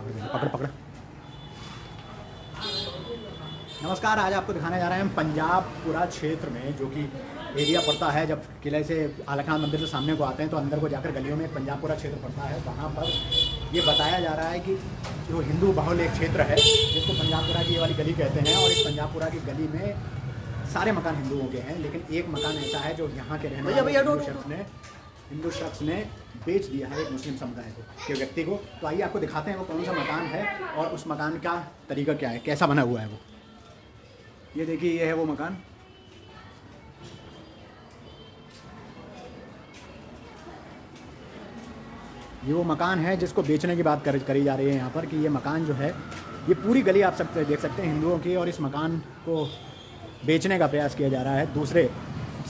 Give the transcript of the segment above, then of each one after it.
पकड़ पकड़। नमस्कार, आज आपको दिखाने जा रहे हैं पंजाबपुरा क्षेत्र में, जो कि एरिया पड़ता है जब किले से आलकनाथ मंदिर से सामने को आते हैं तो अंदर को जाकर गलियों में पंजाबपुरा क्षेत्र पड़ता है। वहाँ पर ये बताया जा रहा है कि जो हिंदू बहुल एक क्षेत्र है जिसको पंजाबपुरा की ये वाली गली कहते हैं, और इस पंजाबपुरा की गली में सारे मकान हिंदुओं के हैं, लेकिन एक मकान ऐसा है जो यहाँ के रहने वाले हिंदू शख्स ने बेच दिया है एक मुस्लिम समुदाय को, के व्यक्ति को। तो आइए आपको दिखाते हैं वो कौन सा मकान है और उस मकान का तरीका क्या है, कैसा बना हुआ है वो। ये देखिए, ये है वो मकान। ये वो मकान है जिसको बेचने की बात करी जा रही है यहाँ पर, कि ये मकान जो है, ये पूरी गली आप सब देख सकते हैं हिंदुओं की, और इस मकान को बेचने का प्रयास किया जा रहा है दूसरे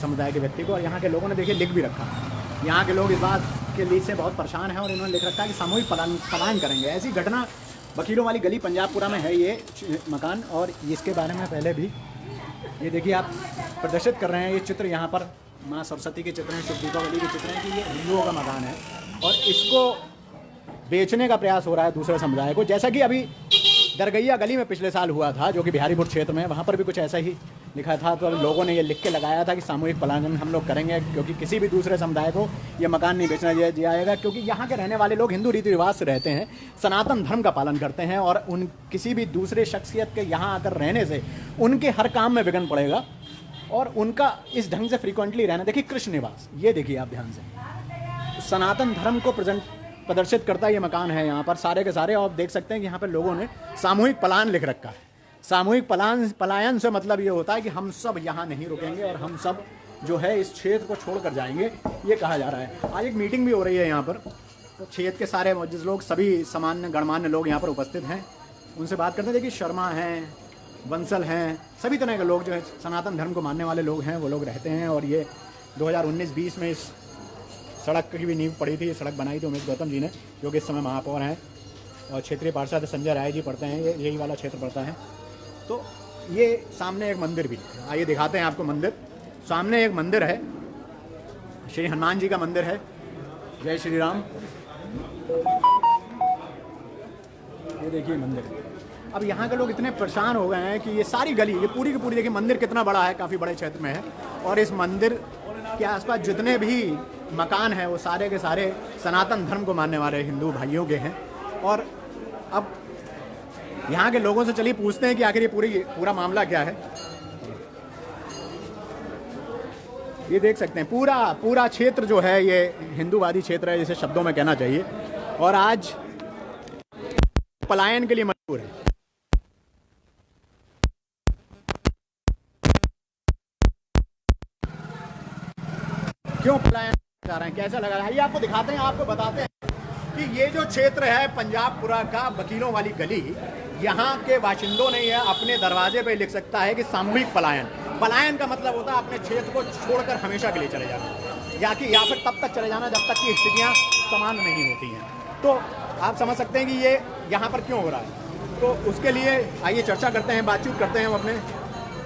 समुदाय के व्यक्ति को। और यहाँ के लोगों ने देखिए लिख भी रखा है, यहाँ के लोग इस बात के लिए से बहुत परेशान हैं और इन्होंने लिख रखा है कि सामूहिक पलायन करेंगे। ऐसी घटना वकीलों वाली गली पंजाबपुरा में है ये मकान, और इसके बारे में पहले भी ये देखिए आप प्रदर्शित कर रहे हैं ये चित्र। यहाँ पर माँ सरस्वती के चित्र हैं, शिव दीपावली के चित्र हैं, कि ये हिंदुओं का मकान है और इसको बेचने का प्रयास हो रहा है दूसरे समुदाय को। जैसा कि अभी दरगैया गली में पिछले साल हुआ था, जो कि बिहारीपुर क्षेत्र में, वहाँ पर भी कुछ ऐसा ही लिखा था। तो लोगों ने ये लिख के लगाया था कि सामूहिक पलायन हम लोग करेंगे, क्योंकि किसी भी दूसरे समुदाय को ये मकान नहीं बेचना जाएगा, क्योंकि यहाँ के रहने वाले लोग हिंदू रीति रिवाज से रहते हैं, सनातन धर्म का पालन करते हैं, और उन किसी भी दूसरे शख्सियत के यहाँ आकर रहने से उनके हर काम में विघ्न पड़ेगा और उनका इस ढंग से फ्रीक्वेंटली रहना। देखिए कृष्ण निवास, ये देखिए आप ध्यान से, सनातन धर्म को प्रदर्शित करता ये मकान है यहाँ पर सारे के सारे। और आप देख सकते हैं कि यहाँ पर लोगों ने सामूहिक पलायन लिख रखा है। सामूहिक पलायन से मतलब ये होता है कि हम सब यहाँ नहीं रुकेंगे और हम सब जो है इस क्षेत्र को छोड़कर जाएंगे, ये कहा जा रहा है। आज एक मीटिंग भी हो रही है यहाँ पर, तो क्षेत्र के सारे जिस लोग, सभी सामान्य गणमान्य लोग यहाँ पर उपस्थित हैं, उनसे बात करते हैं। देखिए शर्मा हैं, बंसल हैं, सभी तरह के लोग जो है सनातन धर्म को मानने वाले लोग हैं, वो लोग रहते हैं। और ये 2019-20 में इस सड़क की भी नींव पड़ी थी, ये सड़क बनाई थी उमेश गौतम जी ने, जो कि इस समय महापौर हैं, और क्षेत्रीय पार्षद संजय राय जी पढ़ते हैं, ये यही वाला क्षेत्र पड़ता है। तो ये सामने एक मंदिर भी, आइए दिखाते हैं आपको मंदिर। सामने एक मंदिर है, श्री हनुमान जी का मंदिर है, जय श्री राम। ये देखिए मंदिर। अब यहाँ के लोग इतने परेशान हो गए हैं कि ये सारी गली, ये पूरी की पूरी, देखिए मंदिर कितना बड़ा है, काफ़ी बड़े क्षेत्र में है, और इस मंदिर के आसपास जितने भी मकान हैं वो सारे के सारे सनातन धर्म को मानने वाले हिंदू भाइयों के हैं। और अब यहाँ के लोगों से चलिए पूछते हैं कि आखिर ये पूरा मामला क्या है। ये देख सकते हैं पूरा क्षेत्र जो है ये हिंदूवादी क्षेत्र है, जिसे शब्दों में कहना चाहिए, और आज पलायन के लिए मजबूर है। क्यों पलायन जा रहे हैं, कैसा लगा रहा है, ये आपको दिखाते हैं, आपको बताते हैं कि ये जो क्षेत्र है पंजाबपुरा का वकीलों वाली गली, यहाँ के बाशिंदों ने यह अपने दरवाजे पे लिख सकता है कि सामूहिक पलायन का मतलब होता है अपने क्षेत्र को छोड़कर हमेशा के लिए चले जाना, या फिर तब तक चले जाना जब तक कि स्थितियाँ समान नहीं होती हैं। तो आप समझ सकते हैं कि ये यहाँ पर क्यों हो रहा है। तो उसके लिए आइए चर्चा करते हैं, बातचीत करते हैं हम अपने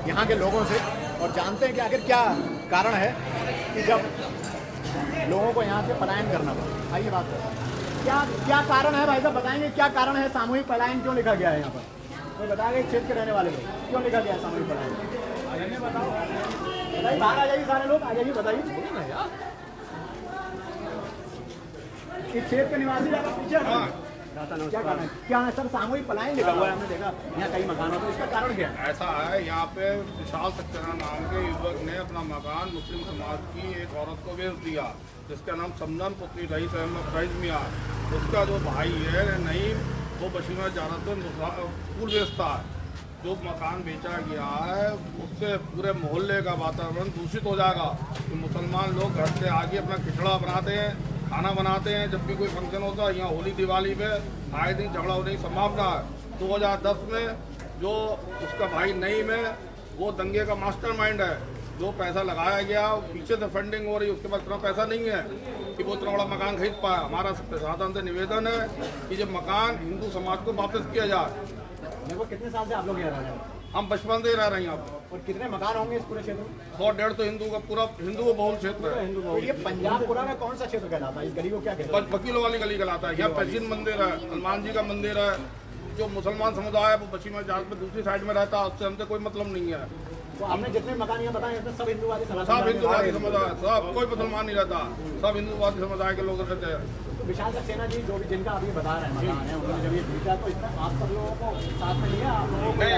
यहाँ के लोगों से, और जानते हैं कि आखिर क्या कारण है कि जब लोगों को यहाँ से पलायन करना पड़ा। आइए बात करते हैं, क्या कारण है भाई साहब, बताएंगे क्या कारण है, सामूहिक पलायन क्यों लिखा गया है यहाँ पर, तो बताएंगे क्षेत्र के रहने वाले लोग क्यों लिखा गया है सामूहिक पलायन। बताओ, बताइए, बाहर आ जाइए सारे लोग, आ जाइए, बताइए। इस क्षेत्र के निवासी पीछे क्या कारण है, क्या है सर, सामूहिक पलायन लिखा हुआ है, हमने देखा यहाँ कई मकानों पर, इसका कारण क्या है। ऐसा है, यहाँ पे विशाल सक्सेना नाम के युवक ने अपना मकान मुस्लिम समाज की एक औरत को बेच दिया, जिसका नाम समदन पुत्री रईस अहमद मियाँ। उसका जो भाई है नईम, वो बशीमा जारत फूल बेचता है। जो मकान बेचा गया है उससे पूरे मोहल्ले का वातावरण दूषित हो जाएगा। तो मुसलमान लोग घर से आगे अपना खिचड़ा बनाते हैं, खाना बनाते हैं, जब भी कोई फंक्शन होता है, यहाँ होली दिवाली पे आए दिन झगड़ा होने की संभावना है। 2010 में जो उसका भाई नईम है, वो दंगे का मास्टरमाइंड है। जो पैसा लगाया गया पीछे से फंडिंग हो रही है, उसके पास इतना पैसा नहीं है कि वो इतना बड़ा मकान खरीद पाया। हमारा प्रशासन से निवेदन है कि जब मकान हिंदू समाज को वापस किया जाए। लगभग कितने साल से आप लोग यहाँ रह रहे हैं? हम बचपन से ही रह रहे हैं यहाँ पर। और कितने मकान होंगे इस पूरे क्षेत्र में? 100-150 हिंदू का पूरा हिंदू बहुल क्षेत्र है। तो ये पंजाबपुरा का कौन सा क्षेत्र कहलाता है? इस गली को क्या कहते हैं? वकीलों वाली गली कहलाता है। यहाँ प्राचीन मंदिर है, हनुमान जी का मंदिर है। जो मुसलमान समुदाय है वो पश्चिमी घाट में दूसरी साइड में रहता है, उससे हमसे कोई मतलब नहीं है। तो आपने जितने मकान यहाँ बताए इसमें सब हिंदूवादी सब हिंदूवादी समुदाय, सब कोई मुसलमान नहीं रहता, सब हिंदूवादी समुदाय के लोग रहते हैं। तो विशाल सक्सेना जी जो भी जिनका आप ये बता रहे हैं मकान है, उन्होंने जब ये जीता तो इसमें आप सब लोगों को साथ में लिया? आप लोगों को नहीं,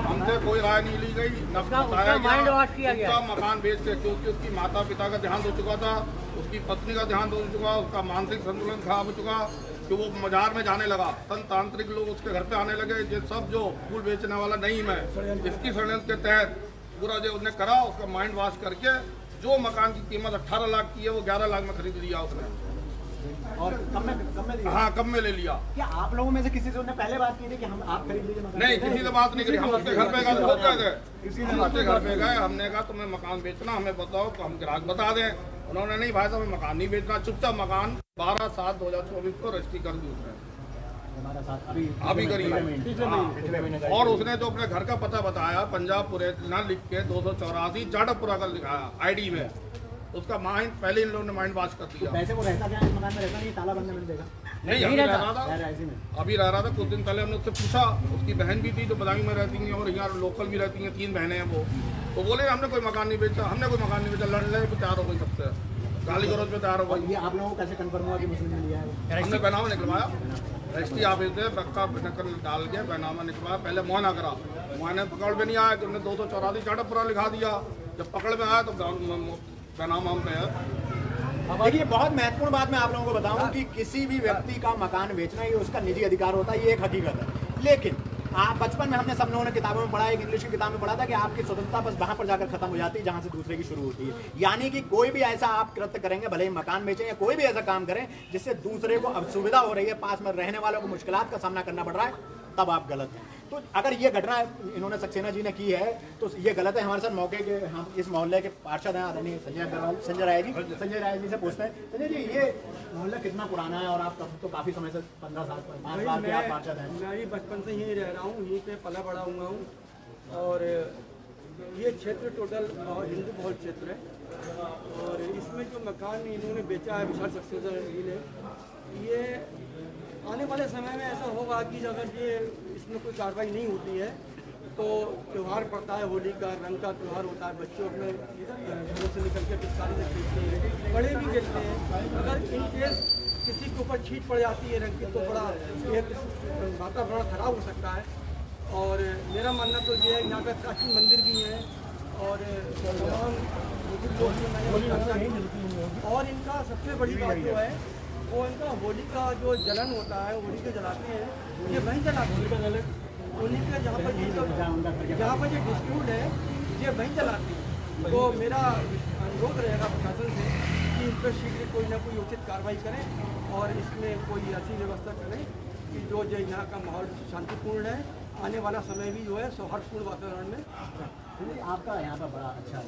हमसे कोई राय नहीं ली गई, न बताया गया। उसका मकान बेच के, क्योंकि उसकी माता पिता का देहांत हो चुका था, उसकी पत्नी का देहांत हो चुका, उसका मानसिक संतुलन खराब हो चुका, कि वो बाजार में जाने लगा, तांत्रिक लोग उसके घर पे आने लगे। ये सब जो फूल बेचने वाला नहीं मैं, इसकी षड्यंत्र के तहत पूरा जो उसने करा, उसका माइंड वॉश करके जो मकान की कीमत 18 लाख की है वो 11 लाख में खरीद लिया उसने। और कम में लिया? हाँ, कम में ले लिया। क्या आप लोगों में से किसी से उन्होंने पहले बात की थी कि हम आप खरीद लीजिए मकान? नहीं, किसी से बात नहीं करी। हम उसके घर पे गए, खुद गए, हम उसके घर पे गए, हमने कहा तुम्हें मकान बेचना, हमें बताओ तो हम ग्राहक बता दें। उन्होंने नहीं भाई साहब हमें मकान नहीं बेचना, चुपचाप मकान 12/7/2024 को रजिस्ट्री कर दी उसने, अभी करी है। और उसने जो अपने घर का पता बताया पंजाबपुरे ना लिख के 284 जाडपुरा का लिखाया आईडी में, उसका माइंड पहले इन लोगों ने माइंड वॉश कर दिया। वैसे वो रहता क्या है मकान में? रहता नहीं, ताला बंद मिल देगा? नहीं, अभी रह रहा था, अभी रह रहा था। कुछ दिन पहले हमने उससे पूछा, उसकी बहन भी थी जो बदायूं में रहती हैं और यहाँ लोकल भी रहती हैं, 3 बहनें हैं वो। तो बोले हमने कोई मकान नहीं बेचा, हमने कोई मकान नहीं बेचा। लड़ने पे तैयार हो गई, सबसे गाली गलौज पे तैयार हो गई। ये आप लोगों को कैसे कंफर्म हुआ कि मुस्लिम ने लिया है? हमने बैनामा निकलवाया, रजिस्ट्री ऑफिस से पक्का नकल डाल के बैनामा निकलवाया। पहले मुआयना करा, मुआयने पकड़ में नहीं आया कि हमने 284 जाडपुरा लिखा दिया। जब पकड़ में आया तो बैनामा हम पे है। देखिए, बहुत महत्वपूर्ण बात मैं आप लोगों को बताऊं कि किसी भी व्यक्ति का मकान बेचना ये उसका निजी अधिकार होता है, ये एक हकीकत है। लेकिन आप बचपन में हमने सब लोगों ने किताबों में पढ़ा, एक इंग्लिश की किताब में पढ़ा था कि आपकी स्वतंत्रता बस वहां पर जाकर खत्म हो जाती है जहां से दूसरे की शुरू होती है। यानी कि कोई भी ऐसा आप कृत्य करेंगे, भले ही मकान बेचें या कोई भी ऐसा काम करें जिससे दूसरे को अब सुविधा हो रही है, पास में रहने वालों को मुश्किलात का सामना करना पड़ रहा है, तब आप गलत हैं। तो अगर ये घटना इन्होंने सक्सेना जी ने की है तो ये गलत है। हमारे साथ मौके के हम इस मोहल्ले के पार्षद हैं आदरणीय संजय अग्रवाल, संजय राय जी। संजय राय जी से पूछते हैं, संजय जी ये मोहल्ला कितना पुराना है और आप तो काफी समय से 15 साल 5 साल के आप पार्षद हैं? मैं भी बचपन से यहीं रह रहा हूँ, यहीं पे पला बड़ा हुआ हूँ। और ये क्षेत्र टोटल हिंदू बहुल क्षेत्र है। और इसमें जो मकान इन्होंने बेचा है विशाल सक्सेना जी ने, ये आने वाले समय में ऐसा होगा कि अगर ये इसमें कोई कार्रवाई नहीं होती है तो त्यौहार पड़ता है, होली का रंग का त्यौहार होता है, बच्चे अपने घरों से निकल के पिचकारी से खेलते हैं, बड़े भी खेलते हैं। अगर इन केस किसी के ऊपर छीट पड़ जाती है रंग की तो बड़ा एक वातावरण खराब हो सकता है। और मेरा मानना तो ये है, यहाँ का प्राचीन मंदिर भी है और तमाम लोग भी मैंने, और इनका सबसे बड़ी बात जो है वो इनका होली का जो जलन होता है, होली को जलाते हैं, ये वहीं जलाते हैं। होली का जहाँ पर ये डिस्प्यूट है ये वहीं जलाते हैं। तो मेरा अनुरोध रहेगा प्रशासन से कि इस पर शीघ्र कोई ना कोई उचित कार्रवाई करें और इसमें कोई ऐसी व्यवस्था करें कि जो यहाँ का माहौल शांतिपूर्ण है, आने वाला समय भी जो है सौहार्दपूर्ण वातावरण में। आपका यहाँ पर बड़ा अच्छा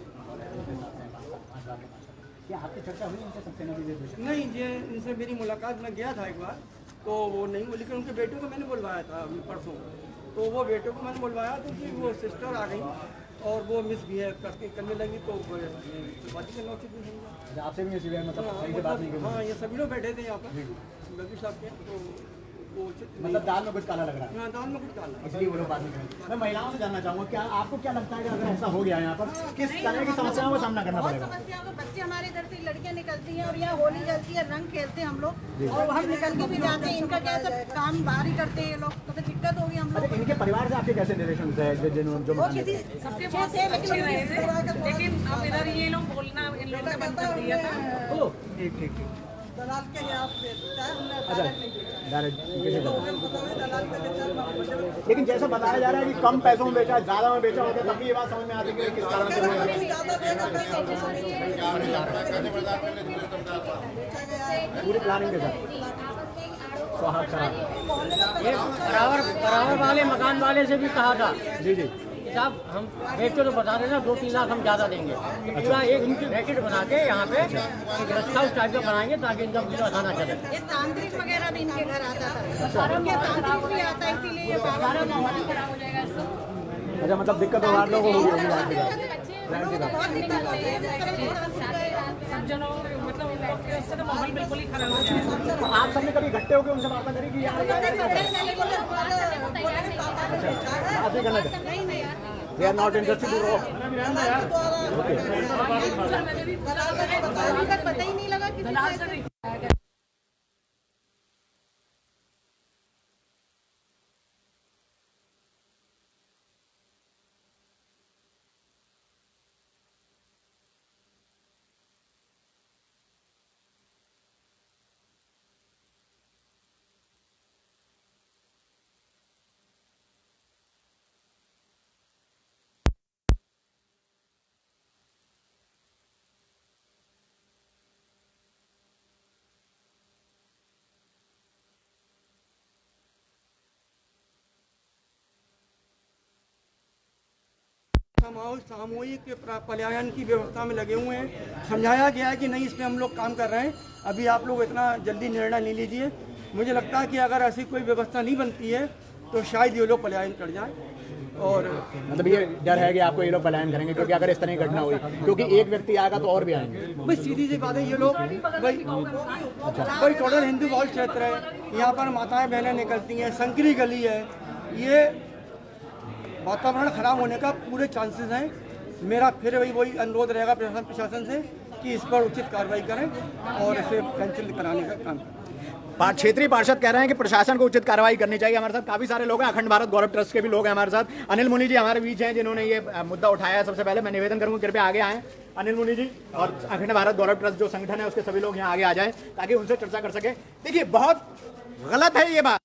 क्या आपकी चर्चा हुई उनसे सक्सेना जी से? नहीं, ये इनसे मेरी मुलाकात, मैं गया था एक बार तो वो नहीं हुई, लेकिन उनके बेटे को मैंने बुलवाया था परसों। तो वो बेटे को मैंने बुलवाया तो कि वो सिस्टर आ गई और वो मिसबिहेव करने लगी तो बात करना उचित नहीं है। आपसे भी मिसबिहेव मतलब सही से बात नहीं की? हाँ, ये सभी लोग बैठे थे यहाँ पर लगी साहब के, तो मतलब दाल में कुछ काला लग रहा है? हाँ, दाल में कुछ काला, इसलिए वो लोग बात नहीं करेंगे। मैं महिलाओं से जानना चाहूँगा, क्या आपको क्या लगता है कि अगर ऐसा हो गया यहाँ पर किस तरह की समस्याओं का सामना करना पड़ेगा? समस्याओं का, बच्चे हमारे इधर से लड़कियाँ निकलती हैं और यहाँ होली जलती है, रंग खेलते हैं हम लोग और हम निकल के भी जाते हैं। इनका क्या सब काम बाहर ही करते हैं ये लोग, तो दिक्कत होगी हम लोग। इनके परिवार से आपके कैसे रिलेशन है? जो सबके पास लेकिन अब इधर ये लोग बोलना इन लोगों ने बंद कर दिया था। ठीक दलाल के यहाँ लेकिन जैसा बताया जा रहा है कि कम पैसों में बेचा, ज़्यादा में बेचा होता तब भी ये बात समझ में आती है कि किस कारण से पूरी प्लानिंग के साथ स्वाहार बराबर वाले मकान वाले से भी कहा था जी साहब हम बेचो तो बता रहे ना 2-3 लाख हम ज़्यादा देंगे, तो पूरा एक इनकी रैकेट बना के यहाँ पे एक रस्ता उस टाइप का बनाएंगे ताकि इनका पूरा खाना चले। ये तांत्रिक वगैरह भी इनके घर आता था, उनके तांत्रिक भी आता है, इसीलिए ये बाबा खराब हो जाएगा। अच्छा, मतलब दिक्कत तो आप लोगों को होगी जाहिर सी बात। सब जनों मतलब उससे तो माहौल बिल्कुल ही खराब हो जाएगा। तो आप सबने कभी इकट्ठे होकर उनसे बात करी कि यार बात ही करना चाहिए? They are not interested to rock. अभी तक पता ही नहीं लगा किसी को। सामूहिक पलायन की व्यवस्था में लगे हुए हैं। समझाया गया है कि नहीं, इसमें हम लोग काम कर रहे हैं, अभी आप लोग इतना जल्दी निर्णय नहीं लीजिए। मुझे लगता है कि अगर ऐसी कोई व्यवस्था नहीं बनती है तो शायद ये लोग पलायन कर जाएं। और मतलब ये डर है कि आपको ये लोग पलायन करेंगे, क्योंकि अगर इस तरह की घटना हुई, क्योंकि एक व्यक्ति आएगा तो और भी आएंगे। भाई सीधी सी बात है, ये लोग भाई टोटल हिंदू बहुल क्षेत्र है, यहाँ पर माताएं बहनें निकलती हैं, संकरी गली है, ये वातावरण खराब होने का पूरे चांसेस हैं। मेरा फिर वही अनुरोध रहेगा प्रशासन से कि इस पर उचित कार्रवाई करें और इसे कैंसिल कराने का काम करें। क्षेत्रीय पार्षद कह रहे हैं कि प्रशासन को उचित कार्रवाई करनी चाहिए। हमारे साथ काफी सारे लोग हैं, अखंड भारत गौरव ट्रस्ट के भी लोग हैं हमारे साथ। अनिल मुनि जी हमारे बीच हैं, जिन्होंने ये मुद्दा उठाया है। सबसे पहले मैं निवेदन करूंगा कृपया आगे आएं अनिल मुनि जी, और अखंड भारत गौरव ट्रस्ट जो संगठन है उसके सभी लोग यहाँ आगे आ जाएं ताकि उनसे चर्चा कर सके। देखिए, बहुत गलत है ये बात।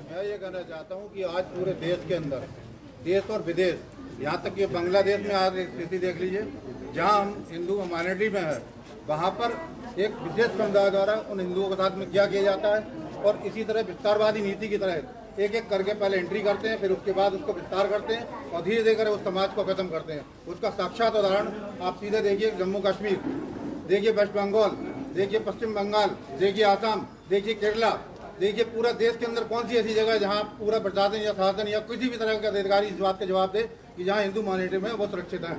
मैं ये कहना चाहता हूँ कि आज पूरे देश के अंदर, देश और विदेश, यहाँ तक कि बांग्लादेश में आज एक स्थिति देख लीजिए, जहाँ हम हिंदू माइनॉरिटी में है, वहाँ पर एक विशेष समुदाय द्वारा उन हिंदुओं के साथ में क्या किया जाता है, और इसी तरह विस्तारवादी नीति की तरह एक एक करके पहले एंट्री करते हैं, फिर उसके बाद उसको विस्तार करते हैं और धीरे धीरे उस समाज को खत्म करते हैं। उसका साक्षात उदाहरण आप सीधे देखिए जम्मू कश्मीर, देखिए वेस्ट बंगाल, देखिए पश्चिम बंगाल, देखिए आसाम, देखिए केरला, देखिए पूरा देश के अंदर कौन सी ऐसी जगह है जहाँ पूरा प्रशासन या शासन या किसी भी तरह का अधिकारी इस बात का जवाब दे कि जहाँ हिंदू माइनॉरिटी में वो सुरक्षित है।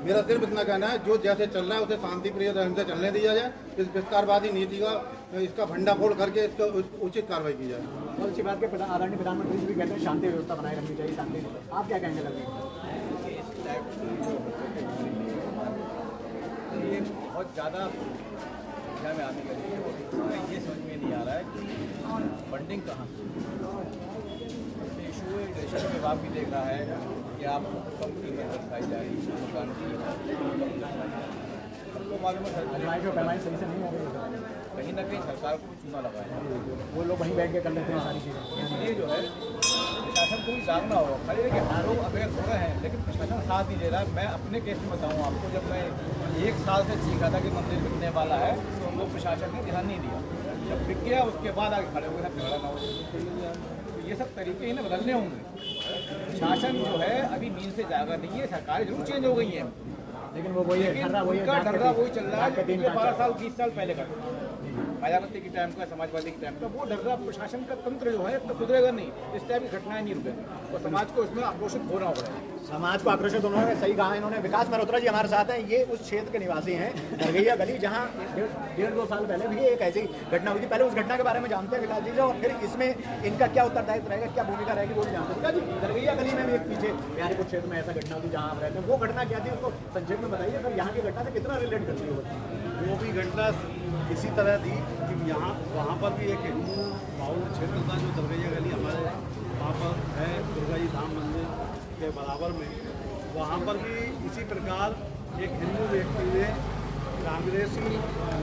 मेरा सिर्फ इतना कहना है, जो जैसे चल रहा है उसे शांति प्रिय ढंग से चलने दिया जाए, इस विस्तारवादी नीति का इसका भंडाफोड़ करके इसका उचित कार्रवाई की जाए। और इसी बात के आदरणीय प्रधानमंत्री जी भी कहते हैं शांति व्यवस्था बनाए रखनी चाहिए। शांति, आप क्या कहेंगे लगेंगे? ये बहुत ज़्यादा संख्या में आने के लिए ये समझ में नहीं आ रहा है कि फंडिंग कहाँ से। इशू इरिगेशन विभाग भी देख रहा है कि आपको कम कीमत दिखाई जा रही है मकान की, तो मालूम है पैमाइश सही से नहीं हो रही, कहीं ना कहीं सरकार को चूना लगा है। वो लोग वहीं बैठ के कर लेते हैं सारी चीज़ें। इसलिए जो है प्रशासन को भी जागना होगा। खाली देखिए हम लोग अवेयर हो रहे हैं लेकिन प्रशासन साथ नहीं दे रहा है। मैं अपने केस में बताऊँ आपको, जब मैं 1 साल से चीखा था कि मंदिर बिकने वाला है तो हम लोग प्रशासन ने ध्यान नहीं दिया। जब बिक गया उसके बाद आगे खड़े हो गए झगड़ा ना हो। तो ये सब तरीके इन्हें बदलने होंगे। प्रशासन जो है अभी नींद से जागा नहीं है। सरकारें जरूर चेंज हो गई हैं लेकिन वो वही लेकिन उनका ढर्रा वही चल रहा है जो 12 साल 20 साल पहले का मायावती के टाइम का, समाजवादी के टाइम का। वो ढर्रा प्रशासन का तंत्र जो है तो सुधरेगा नहीं, इस टाइप की घटनाएं नहीं रुकेंगी और समाज को इसमें आक्रोशित होना होगा। समाज को आक्रोशित होना है, सही कहा इन्होंने। विकास मल्होत्रा जी हमारे साथ हैं, ये उस क्षेत्र के निवासी हैं, दरगैया गली, जहाँ 1.5-2 साल पहले भी एक ऐसी घटना हुई थी। पहले उस घटना के बारे में जानते हैं विकास जी से, और फिर इसमें इनका क्या उत्तरदायित्व रहेगा, क्या भूमिका रहेगी वो भी जानते हैं। विकास जी, दरगैया गली में भी एक पीछे प्यारेपुर क्षेत्र में ऐसा घटना हुई जहाँ आप रहते हैं, वो घटना क्या थी उसको संक्षेप में बताइए सर। यहाँ की घटना से कितना रिलेट करती है वो भी घटना इसी तरह थी कि वहाँ पर भी एक हिंदू बाहुल क्षेत्र था जो दरगैया गली हमारे वहाँ पर है, दुर्गा जी धाम मंदिर के बराबर में। वहाँ पर भी इसी प्रकार एक हिंदू व्यक्ति ने कांग्रेसी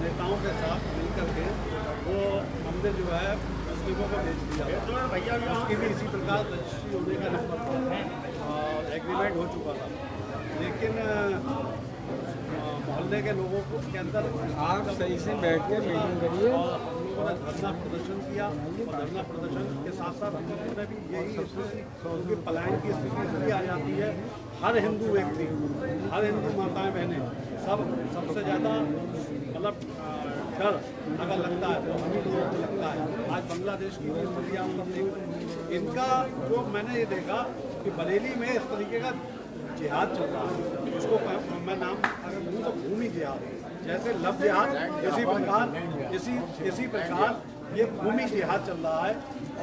नेताओं के साथ मिलकर के वो मंदिर जो है मुस्लिमों को बेच दिया। भैया उसकी भी इसी प्रकार रजिस्ट्री होने का नंबर था और एग्रीमेंट हो चुका था, लेकिन मोहल्ले के लोगों को के अंदर आप सही से बैठ के मीटिंग करिए। और हम लोगों ने धरना प्रदर्शन किया और धरना प्रदर्शन के साथ साथ हम लोगों ने भी यही स्थिति, क्योंकि पलायन की स्थिति इसलिए आ जाती है। हर हिंदू व्यक्ति, हर हिंदू माताएं बहनें सबसे ज़्यादा मतलब डर अगर लगता है तो हमें लोगों को लगता है। आज बांग्लादेश की स्थिति आप सब देखो, इनका जो मैंने ये देखा कि बरेली में इस तरीके का जिहाद चल रहा है, उसको मैं नाम अगर दूँ तो भूमि जिहाद, जैसे लव जिहाद, इसी प्रकार ये भूमि जिहाद चल रहा है।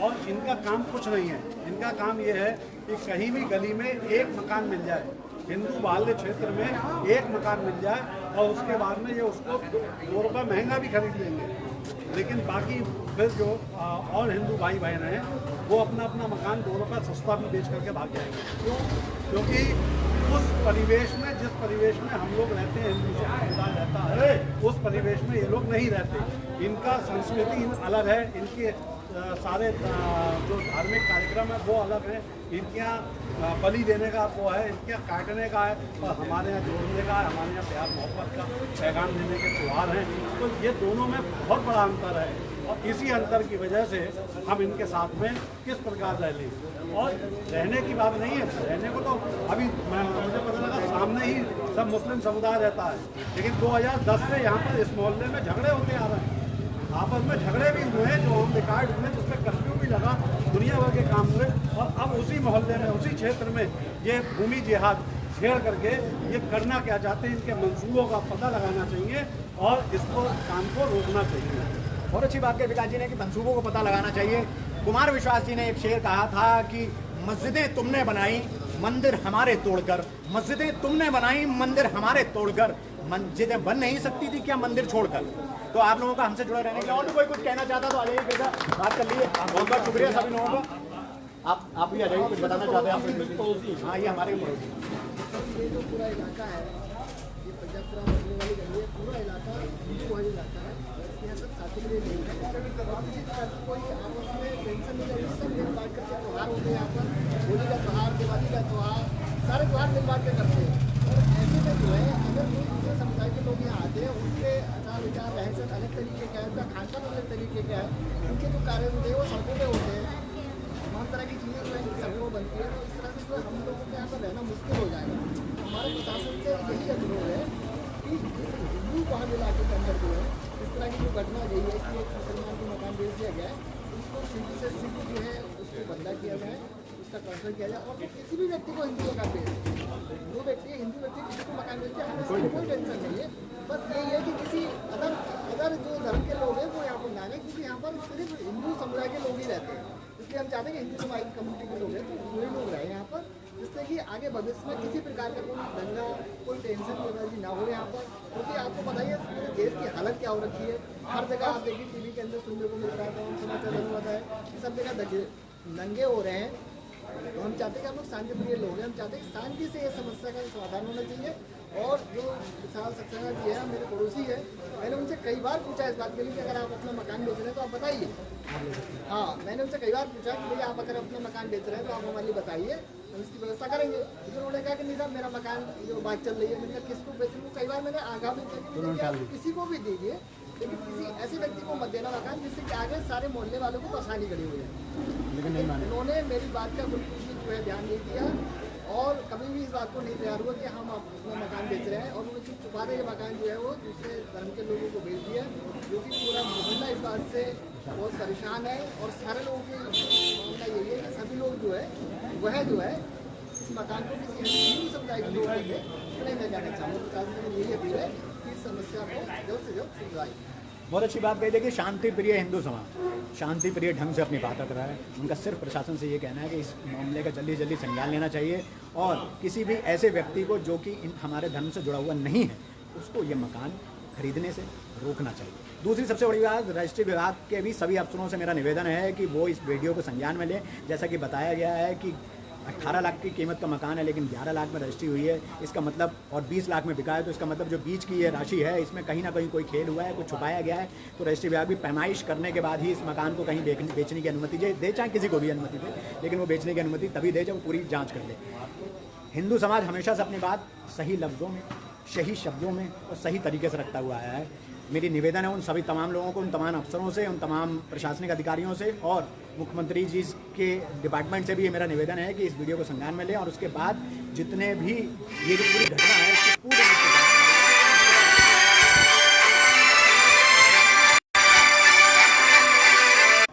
और इनका काम कुछ नहीं है, इनका काम ये है कि कहीं भी गली में एक मकान मिल जाए, हिंदू बाहुल्य क्षेत्र में एक मकान मिल जाए और उसके बाद में ये उसको 2 रुपये महंगा भी खरीद लेंगे। लेकिन बाकी फिर जो और हिंदू भाई बहन हैं वो अपना अपना मकान 2 रुपये सस्ता भी बेच करके भाग जाएंगे। क्यों? क्योंकि उस परिवेश में, जिस परिवेश में हम लोग रहते हैं, हिंदू समुदाय रहता है, उस परिवेश में ये लोग नहीं रहते। इनका संस्कृति अलग है, इनके सारे जो धार्मिक कार्यक्रम है वो अलग है, इनके यहाँ बलि देने का वो है, इनके यहाँ काटने का है और हमारे यहाँ जोड़ने का है, हमारे यहाँ प्यार मोहब्बत का पैगाम देने के त्यौहार हैं। तो ये दोनों में बहुत बड़ा अंतर है और इसी अंतर की वजह से हम इनके साथ में किस प्रकार रह लें। और रहने की बात नहीं है, रहने को तो अभी मुझे पता लगा सामने ही सब मुस्लिम समुदाय रहता है, लेकिन 2010 से यहाँ पर इस मोहल्ले में झगड़े होते आ रहे हैं, आपस में झगड़े भी हुए हैं जो हम रिकॉर्ड हुए, जिसमें कर्फ्यू भी लगा, दुनिया भर के काम हुए। और अब उसी मोहल्ले में, उसी क्षेत्र में ये भूमि जिहाद छेड़ करके ये करना क्या चाहते हैं, इनके मंसूबों का पता लगाना चाहिए और इसको काम को रोकना चाहिए। बहुत अच्छी बात कही विकास जी ने कि मंसूबों को पता लगाना चाहिए। कुमार विश्वास जी ने एक शेर कहा था कि मस्जिदें तुमने बनाई, मंदिर हमारे तोड़कर। मस्जिदें तुमने बनाई, मंदिर हमारे तोड़कर। मस्जिदें बन नहीं सकती थी क्या मंदिर छोड़कर? तो आप लोगों का हमसे जुड़े रहने के लिए, और भी कोई कुछ कहना चाहता तो आ जाइए, फिर बात कर लीजिए। बहुत बहुत शुक्रिया सभी लोगों का। आप भी आ जाइए, कुछ बताना चाहते हैं आप? हाँ, ये हमारे पड़ोसी। ये जो पूरा इलाका है, ये पंजाब बनने वाली गली है, पूरा इलाका हिंदू वाली इलाका है। यहाँ सब साथी के लिए नहीं है, किसी तरह की कोई आपस में टेंशन नहीं है। सब मिल बांट करके त्यौहार होते हैं यहाँ पर, होली का त्यौहार, दिवाली का त्यौहार, सारे त्यौहार मिल बांट के करते हैं। और ऐसे में जो है अगर कोई दूसरे समुदाय के लोग यहाँ आते हैं, उनके आचार विचार रहन सहन अलग तरीके का है, उनका खान पान अलग तरीके का है, उनके जो कार्य होते हैं वो सड़कों पर होते हैं, तमाम तरह की चीज़ें जो है सड़कों बनती है। तो इस तरह से जो हम लोगों के यहाँ पर रहना मुश्किल हो जाएगा। हमारे प्रशासन से यही अनुरोध है कि हिंदू बाहुल इलाके के अंदर जो है इस तरह की जो घटना गई है कि एक मुसलमान को मकान बेच दिया गया है, उसको सीधी से सीधी जो है उसको बंदा किया जाए, उसका ट्रांसफर किया जाए। और किसी भी व्यक्ति को हिंदू मकान बेच, जो व्यक्ति हिंदू व्यक्ति किसी को मकान बेचते हैं, हमें इसमें कोई टेंशन नहीं है। बस यही है कि किसी अदर जो धर्म के लोग हैं वो यहाँ पर ना आए, क्योंकि यहाँ पर सिर्फ हिंदू समुदाय के लोग ही रहते हैं। इसलिए हम चाहते हैं कि हिंदू समाज कम्युनिटी के लोग हैं तो पूरे लोग रहे यहाँ पर, जिससे कि आगे भविष्य में किसी प्रकार का कोई दंगा, कोई टेंशन एनर्जी ना हो यहाँ पर। क्योंकि आपको पता ही है देश की हालत क्या हो रखी है। हर जगह आप देखिए टीवी के अंदर सुनने को मिल रहा है, तो समाचार बना होता है, सब जगह दंगे हो रहे हैं। तो हम चाहते हैं कि हम लोग शांति प्रिय लोग हैं, हम चाहते हैं कि शांति से ये समस्या का समाधान होना चाहिए। और जो विशाल सक्सेना जी है, मेरे पड़ोसी है, मैंने उनसे कई बार पूछा इस बात के लिए कि अगर आप अपना मकान बेच रहे हैं तो आप बताइए। हाँ, मैंने उनसे कई बार पूछा कि भैया आप अगर अपना मकान बेच रहे हैं तो आप हमारे लिए बताइए, हम इसकी व्यवस्था करेंगे। लेकिन उन्होंने कहा कि नहीं साहब मेरा मकान जो बात चल रही है, मैंने कहा किसको बेचूँ। कई बार मैंने आगाह भी किया कि किसी को भी दीजिए, लेकिन किसी ऐसे व्यक्ति को मत देना मकान जिससे कि आगे सारे मोहल्ले वालों को परेशानी खड़ी हुई है। लेकिन नहीं माने, उन्होंने मेरी बात का बिल्कुल भी जो है ध्यान नहीं दिया और कभी भी इस बात को नहीं तैयार हुआ कि हम अपना मकान बेच रहे हैं। और उन्होंने चुप छुपा के मकान जो है वो दूसरे धर्म के लोगों को बेच दिया, जो कि पूरा मोहल्ला इस बात से बहुत परेशान है। और सारे लोगों की मामला यही है कि सभी लोग जो है वह जो है इस मकान को किसी हिंदू समुदाय के लोग देंगे। इसलिए मैं कहना चाहूँगा प्रशासन से यही अपील है कि इस समस्या को जल्द से जल्द सुलझाए। बहुत अच्छी बात कही। देखिए, शांति प्रिय हिंदू समाज शांति प्रिय ढंग से अपनी बात कर रहा है। उनका सिर्फ प्रशासन से ये कहना है कि इस मामले का जल्दी जल्दी संज्ञान लेना चाहिए और किसी भी ऐसे व्यक्ति को जो कि हमारे धर्म से जुड़ा हुआ नहीं है उसको ये मकान खरीदने से रोकना चाहिए। दूसरी सबसे बड़ी बात, रजिस्ट्री विभाग के भी सभी अफसरों से मेरा निवेदन है कि वो इस वीडियो को संज्ञान में लें। जैसा कि बताया गया है कि 18 लाख की कीमत का मकान है लेकिन 11 लाख में रजिस्ट्री हुई है, इसका मतलब, और 20 लाख में बिका है, तो इसका मतलब जो बीच की ये राशि है इसमें कहीं ना कहीं कोई खेल हुआ है, कुछ छुपाया गया है। तो रजिस्ट्री विभाग भी पैमाइश करने के बाद ही इस मकान को कहीं बेचने की अनुमति दे, चाहे किसी को भी अनुमति दे, लेकिन वो बेचने की अनुमति तभी दे जब पूरी जाँच कर ले। हिंदू समाज हमेशा से अपनी बात सही लफ्ज़ों में, सही शब्दों में और सही तरीके से रखता हुआ आया है। मेरी निवेदन है उन सभी तमाम लोगों को, उन तमाम अफसरों से, उन तमाम प्रशासनिक अधिकारियों से और मुख्यमंत्री जी के डिपार्टमेंट से भी ये मेरा निवेदन है कि इस वीडियो को संज्ञान में लें और उसके बाद जितने भी ये जो पूरी घटना है